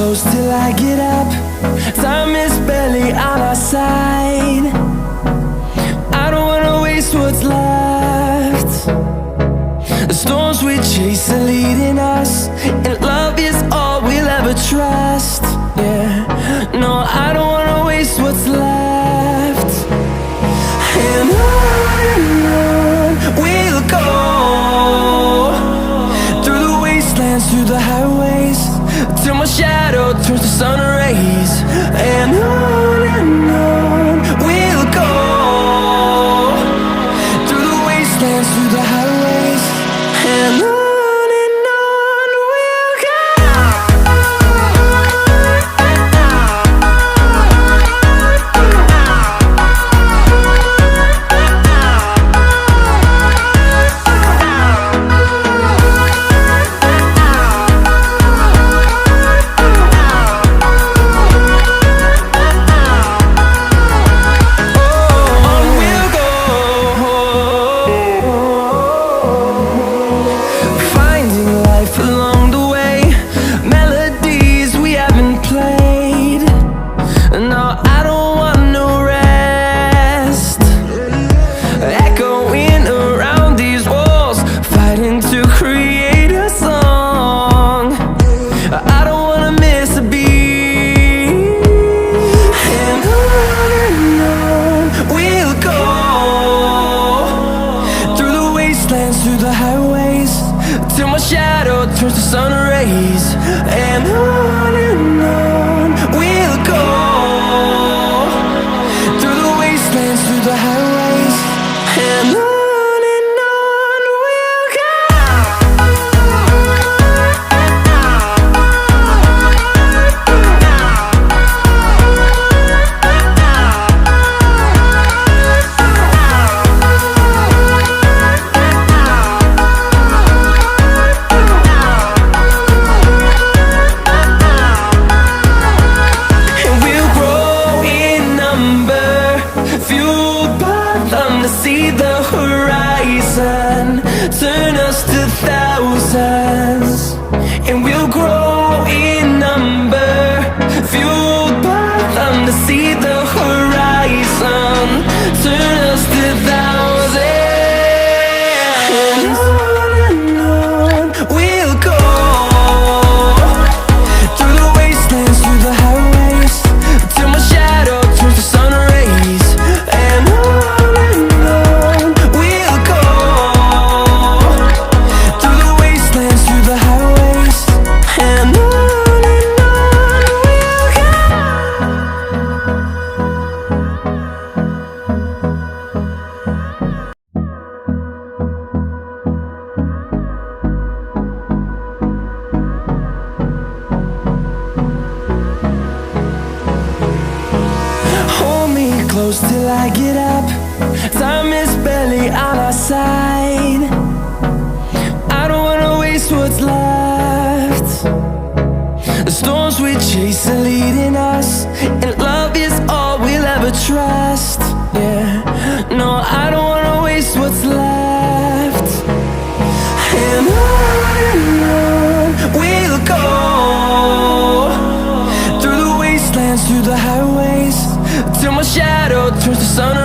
close till I get up. Time is barely on our side. I don't wanna waste what's left. The storms we chase are leading us, and love is all we'll ever trust. Yeah, no, I don't wanna waste what's left. And on we'll go, through the wastelands, through the highways, till my shadow turns to sun rays. And on we'll go, through the wastelands, through the highways, and on we'll go. Through the highways, till my shadow turns to sun rays. And on we'll go, through the wastelands, through the highways, and on we'll go. See the horizon turn us to thousands, and we'll grow in number, fueled by them. To see the horizon turn us to thousands, and on we'll go, through the wastelands, through the highways, till my shadow turns to sun rays. And close till I get up. Time is barely on our side. I don't wanna waste what's left. The storms we chase are leading us, and love is all we'll ever trust. Yeah, no, I don't wanna waste what's left. And on we'll go, through the wastelands, through the highways, till my shadow turns to sun